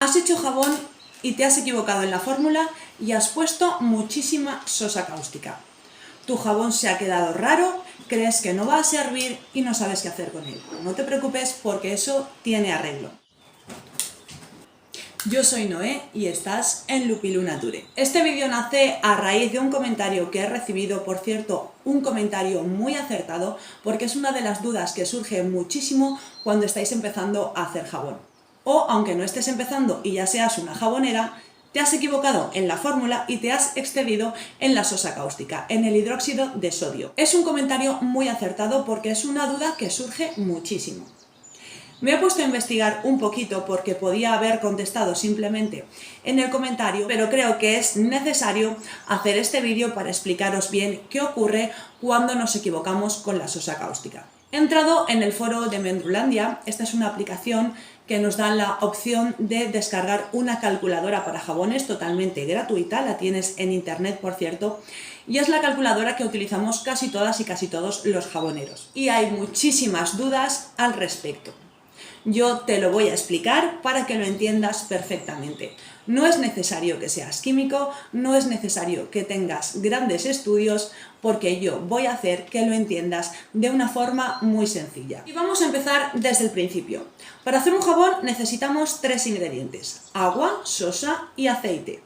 Has hecho jabón y te has equivocado en la fórmula y has puesto muchísima sosa cáustica. Tu jabón se ha quedado raro, crees que no va a servir y no sabes qué hacer con él. No te preocupes porque eso tiene arreglo. Yo soy Noé y estás en Lupilu Nature. Este vídeo nace a raíz de un comentario que he recibido, por cierto, un comentario muy acertado, porque es una de las dudas que surge muchísimo cuando estáis empezando a hacer jabón. O, aunque no estés empezando y ya seas una jabonera, te has equivocado en la fórmula y te has excedido en la sosa cáustica, en el hidróxido de sodio. Es un comentario muy acertado porque es una duda que surge muchísimo. Me he puesto a investigar un poquito porque podía haber contestado simplemente en el comentario, pero creo que es necesario hacer este vídeo para explicaros bien qué ocurre cuando nos equivocamos con la sosa cáustica. He entrado en el foro de Mendrulandia. Esta es una aplicación que nos da la opción de descargar una calculadora para jabones totalmente gratuita, la tienes en internet por cierto, y es la calculadora que utilizamos casi todas y casi todos los jaboneros. Y hay muchísimas dudas al respecto. Yo te lo voy a explicar para que lo entiendas perfectamente. No es necesario que seas químico, no es necesario que tengas grandes estudios, porque yo voy a hacer que lo entiendas de una forma muy sencilla. Y vamos a empezar desde el principio. Para hacer un jabón necesitamos 3 ingredientes: agua, sosa y aceite.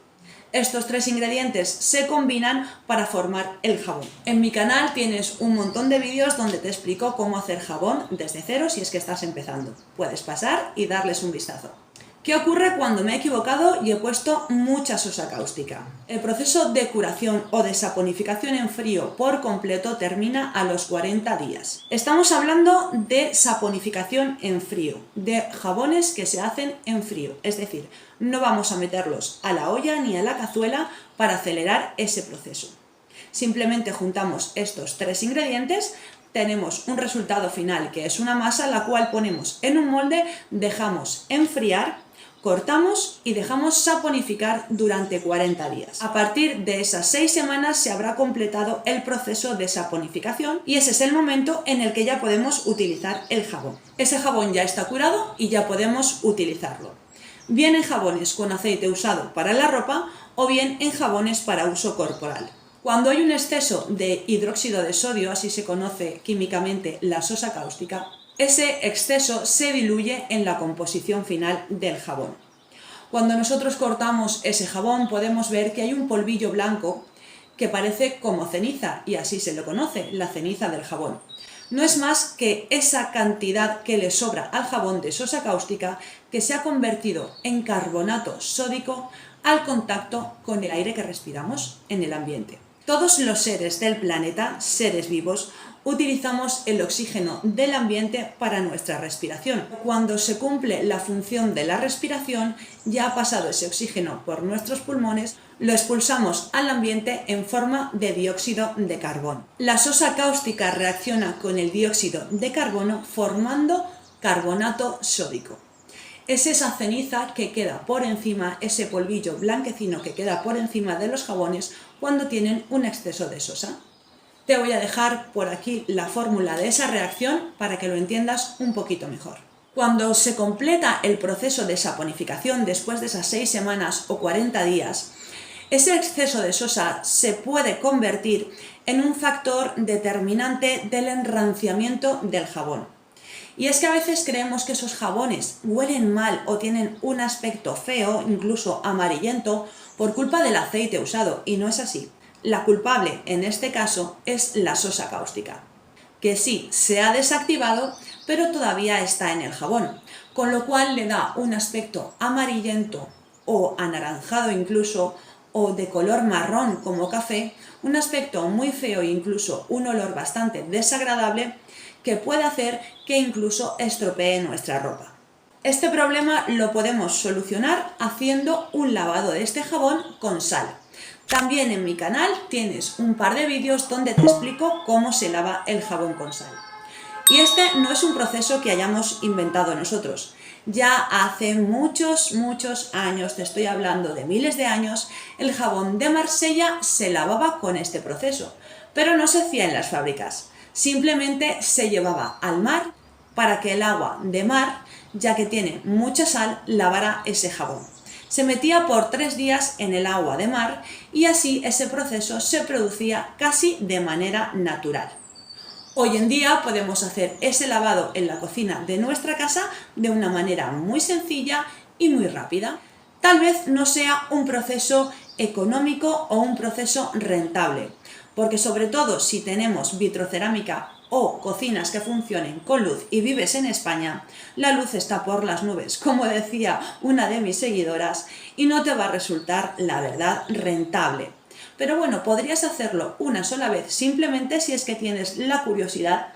Estos 3 ingredientes se combinan para formar el jabón. En mi canal tienes un montón de vídeos donde te explico cómo hacer jabón desde cero si es que estás empezando. Puedes pasar y darles un vistazo. ¿Qué ocurre cuando me he equivocado y he puesto mucha sosa cáustica? El proceso de curación o de saponificación en frío por completo termina a los 40 días. Estamos hablando de saponificación en frío, de jabones que se hacen en frío, es decir, no vamos a meterlos a la olla ni a la cazuela para acelerar ese proceso. Simplemente juntamos estos 3 ingredientes, tenemos un resultado final que es una masa, la cual ponemos en un molde, dejamos enfriar, cortamos y dejamos saponificar durante 40 días. A partir de esas 6 semanas se habrá completado el proceso de saponificación y ese es el momento en el que ya podemos utilizar el jabón. Ese jabón ya está curado y ya podemos utilizarlo. Bien en jabones con aceite usado para la ropa o bien en jabones para uso corporal. Cuando hay un exceso de hidróxido de sodio, así se conoce químicamente la sosa cáustica, ese exceso se diluye en la composición final del jabón. Cuando nosotros cortamos ese jabón podemos ver que hay un polvillo blanco que parece como ceniza y así se lo conoce, la ceniza del jabón. No es más que esa cantidad que le sobra al jabón de sosa cáustica que se ha convertido en carbonato sódico al contacto con el aire que respiramos en el ambiente. Todos los seres del planeta, seres vivos, utilizamos el oxígeno del ambiente para nuestra respiración. Cuando se cumple la función de la respiración, ya ha pasado ese oxígeno por nuestros pulmones, lo expulsamos al ambiente en forma de dióxido de carbono. La sosa cáustica reacciona con el dióxido de carbono formando carbonato sódico. Es esa ceniza que queda por encima, ese polvillo blanquecino que queda por encima de los jabones cuando tienen un exceso de sosa. Te voy a dejar por aquí la fórmula de esa reacción para que lo entiendas un poquito mejor. Cuando se completa el proceso de saponificación después de esas 6 semanas o 40 días, ese exceso de sosa se puede convertir en un factor determinante del enranciamiento del jabón. Y es que a veces creemos que esos jabones huelen mal o tienen un aspecto feo, incluso amarillento, por culpa del aceite usado, y no es así. La culpable en este caso es la sosa cáustica, que sí se ha desactivado, pero todavía está en el jabón, con lo cual le da un aspecto amarillento o anaranjado incluso, o de color marrón como café, un aspecto muy feo e incluso un olor bastante desagradable que puede hacer que incluso estropee nuestra ropa. Este problema lo podemos solucionar haciendo un lavado de este jabón con sal. También en mi canal tienes un par de vídeos donde te explico cómo se lava el jabón con sal. Y este no es un proceso que hayamos inventado nosotros. Ya hace muchos años, te estoy hablando de miles de años, el jabón de Marsella se lavaba con este proceso, pero no se hacía en las fábricas. Simplemente se llevaba al mar para que el agua de mar ya que tiene mucha sal, lavara ese jabón. Se metía por 3 días en el agua de mar y así ese proceso se producía casi de manera natural. Hoy en día podemos hacer ese lavado en la cocina de nuestra casa de una manera muy sencilla y muy rápida. Tal vez no sea un proceso económico o un proceso rentable, porque sobre todo si tenemos vitrocerámica o cocinas que funcionen con luz y vives en España, la luz está por las nubes, como decía una de mis seguidoras, y no te va a resultar, la verdad, rentable. Pero bueno, podrías hacerlo una sola vez simplemente si es que tienes la curiosidad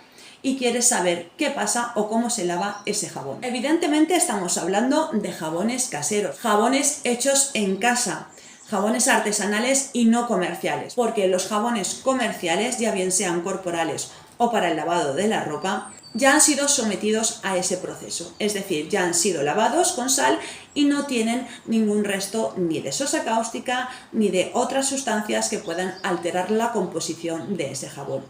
y quieres saber qué pasa o cómo se lava ese jabón. Evidentemente estamos hablando de jabones caseros, jabones hechos en casa, jabones artesanales y no comerciales, porque los jabones comerciales, ya bien sean corporales o para el lavado de la ropa, ya han sido sometidos a ese proceso, es decir, ya han sido lavados con sal y no tienen ningún resto ni de sosa cáustica ni de otras sustancias que puedan alterar la composición de ese jabón.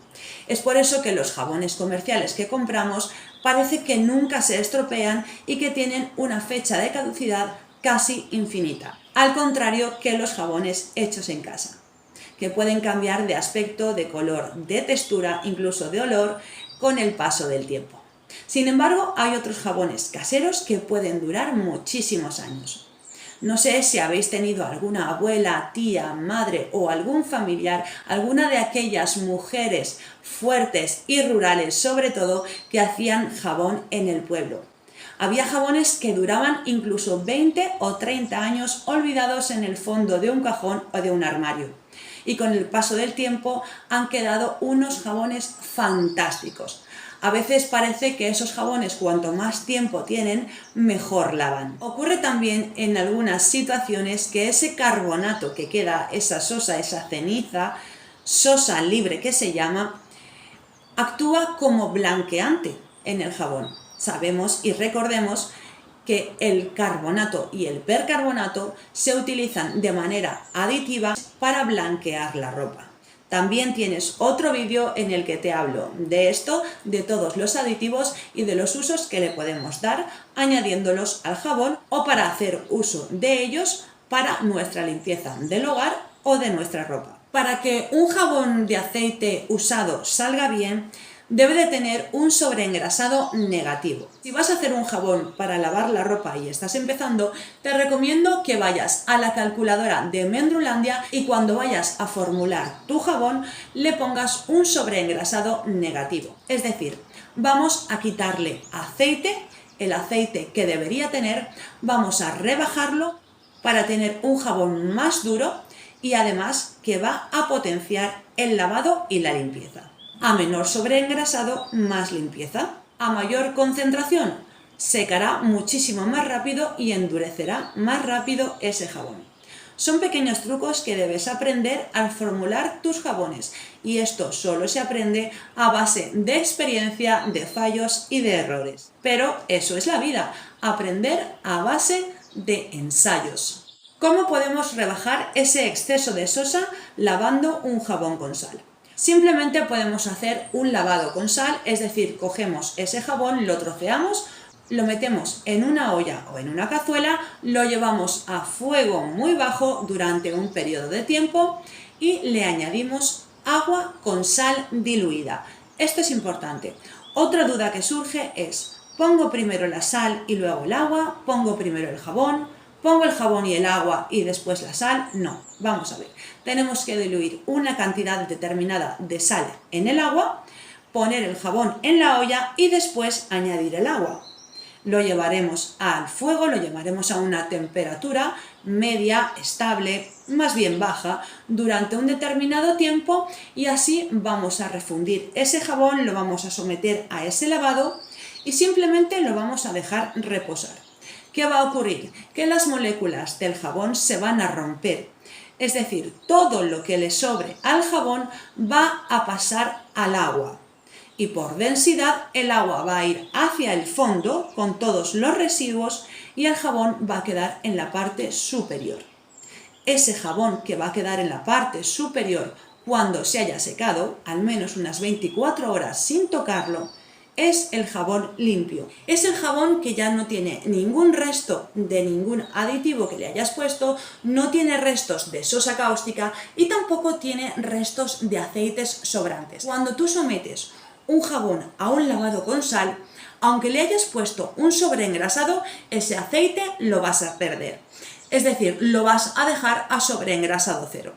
Es por eso que los jabones comerciales que compramos parece que nunca se estropean y que tienen una fecha de caducidad casi infinita, al contrario que los jabones hechos en casa, que pueden cambiar de aspecto, de color, de textura, incluso de olor, con el paso del tiempo. Sin embargo, hay otros jabones caseros que pueden durar muchísimos años. No sé si habéis tenido alguna abuela, tía, madre o algún familiar, alguna de aquellas mujeres fuertes y rurales, sobre todo, que hacían jabón en el pueblo. Había jabones que duraban incluso 20 o 30 años olvidados en el fondo de un cajón o de un armario. Y con el paso del tiempo han quedado unos jabones fantásticos. A veces parece que esos jabones, cuanto más tiempo tienen, mejor lavan. Ocurre también en algunas situaciones que ese carbonato que queda, esa sosa, esa ceniza, sosa libre que se llama, actúa como blanqueante en el jabón. Sabemos y recordemos que el carbonato y el percarbonato se utilizan de manera aditiva para blanquear la ropa. También tienes otro vídeo en el que te hablo de esto, de todos los aditivos y de los usos que le podemos dar añadiéndolos al jabón o para hacer uso de ellos para nuestra limpieza del hogar o de nuestra ropa. Para que un jabón de aceite usado salga bien, debe de tener un sobreengrasado negativo. Si vas a hacer un jabón para lavar la ropa y estás empezando, te recomiendo que vayas a la calculadora de Mendrulandia y cuando vayas a formular tu jabón le pongas un sobreengrasado negativo. Es decir, vamos a quitarle aceite, el aceite que debería tener, vamos a rebajarlo para tener un jabón más duro y además que va a potenciar el lavado y la limpieza. A menor sobreengrasado, más limpieza. A mayor concentración, secará muchísimo más rápido y endurecerá más rápido ese jabón. Son pequeños trucos que debes aprender al formular tus jabones y esto solo se aprende a base de experiencia, de fallos y de errores. Pero eso es la vida, aprender a base de ensayos. ¿Cómo podemos rebajar ese exceso de sosa lavando un jabón con sal? Simplemente podemos hacer un lavado con sal, es decir, cogemos ese jabón, lo troceamos, lo metemos en una olla o en una cazuela, lo llevamos a fuego muy bajo durante un periodo de tiempo y le añadimos agua con sal diluida. Esto es importante. Otra duda que surge es, ¿pongo primero la sal y luego el agua? ¿Pongo primero el jabón? ¿Pongo el jabón y el agua y después la sal? No, vamos a ver. Tenemos que diluir una cantidad determinada de sal en el agua, poner el jabón en la olla y después añadir el agua. Lo llevaremos al fuego, lo llevaremos a una temperatura media, estable, más bien baja, durante un determinado tiempo y así vamos a refundir ese jabón, lo vamos a someter a ese lavado y simplemente lo vamos a dejar reposar. ¿Qué va a ocurrir? Que las moléculas del jabón se van a romper. Es decir, todo lo que le sobre al jabón va a pasar al agua. Y por densidad el agua va a ir hacia el fondo con todos los residuos y el jabón va a quedar en la parte superior. Ese jabón que va a quedar en la parte superior cuando se haya secado, al menos unas 24 horas sin tocarlo, es el jabón limpio. Es el jabón que ya no tiene ningún resto de ningún aditivo que le hayas puesto, no tiene restos de sosa cáustica y tampoco tiene restos de aceites sobrantes. Cuando tú sometes un jabón a un lavado con sal, aunque le hayas puesto un sobreengrasado, ese aceite lo vas a perder. Es decir, lo vas a dejar a sobreengrasado cero.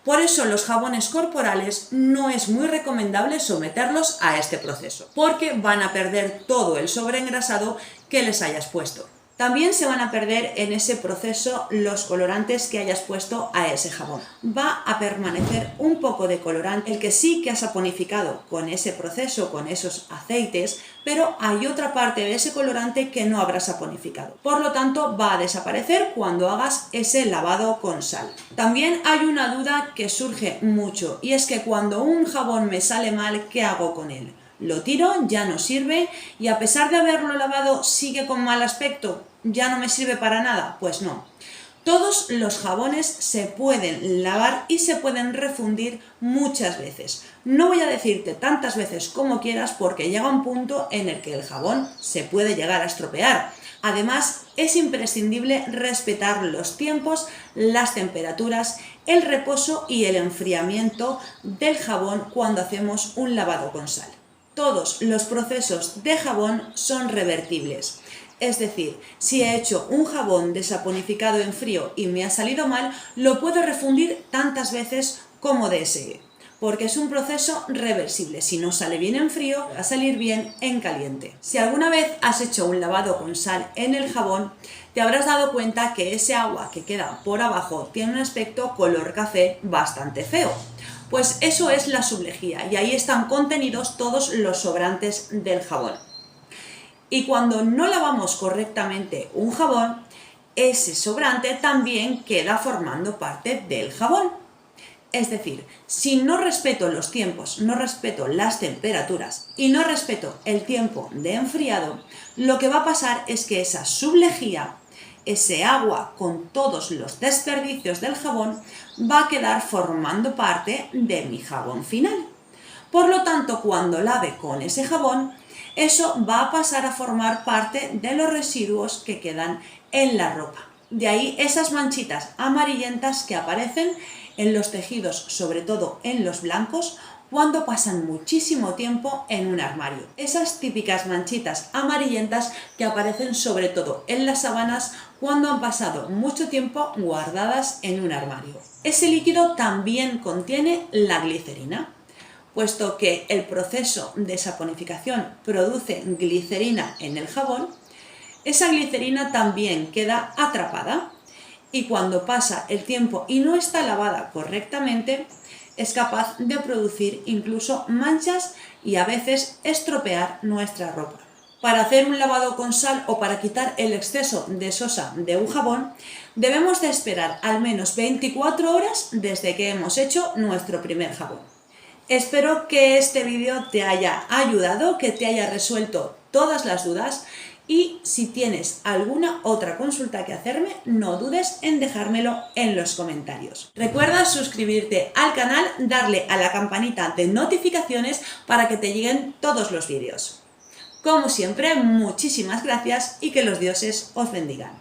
Por eso los jabones corporales no es muy recomendable someterlos a este proceso, porque van a perder todo el sobreengrasado que les hayas puesto. También se van a perder en ese proceso los colorantes que hayas puesto a ese jabón. Va a permanecer un poco de colorante, el que sí que has saponificado con ese proceso, con esos aceites, pero hay otra parte de ese colorante que no habrás saponificado. Por lo tanto, va a desaparecer cuando hagas ese lavado con sal. También hay una duda que surge mucho y es que cuando un jabón me sale mal, ¿qué hago con él? Lo tiro, ya no sirve y a pesar de haberlo lavado sigue con mal aspecto, ¿ya no me sirve para nada? Pues no. Todos los jabones se pueden lavar y se pueden refundir muchas veces. No voy a decirte tantas veces como quieras porque llega un punto en el que el jabón se puede llegar a estropear. Además, es imprescindible respetar los tiempos, las temperaturas, el reposo y el enfriamiento del jabón cuando hacemos un lavado con sal. Todos los procesos de jabón son revertibles. Es decir, si he hecho un jabón desaponificado en frío y me ha salido mal, lo puedo refundir tantas veces como desee, porque es un proceso reversible. Si no sale bien en frío, va a salir bien en caliente. Si alguna vez has hecho un lavado con sal en el jabón, te habrás dado cuenta que ese agua que queda por abajo tiene un aspecto color café bastante feo. Pues eso es la sublejía y ahí están contenidos todos los sobrantes del jabón. Y cuando no lavamos correctamente un jabón, ese sobrante también queda formando parte del jabón. Es decir, si no respeto los tiempos, no respeto las temperaturas y no respeto el tiempo de enfriado, lo que va a pasar es que esa sublejía, ese agua con todos los desperdicios del jabón, va a quedar formando parte de mi jabón final. Por lo tanto, cuando lave con ese jabón, eso va a pasar a formar parte de los residuos que quedan en la ropa. De ahí esas manchitas amarillentas que aparecen en los tejidos, sobre todo en los blancos, cuando pasan muchísimo tiempo en un armario. Esas típicas manchitas amarillentas que aparecen sobre todo en las sábanas cuando han pasado mucho tiempo guardadas en un armario. Ese líquido también contiene la glicerina. Puesto que el proceso de saponificación produce glicerina en el jabón, esa glicerina también queda atrapada y cuando pasa el tiempo y no está lavada correctamente, es capaz de producir incluso manchas y a veces estropear nuestra ropa. Para hacer un lavado con sal o para quitar el exceso de sosa de un jabón, debemos de esperar al menos 24 horas desde que hemos hecho nuestro primer jabón. Espero que este vídeo te haya ayudado, que te haya resuelto todas las dudas y si tienes alguna otra consulta que hacerme, no dudes en dejármelo en los comentarios. Recuerda suscribirte al canal, darle a la campanita de notificaciones para que te lleguen todos los vídeos. Como siempre, muchísimas gracias y que los dioses os bendigan.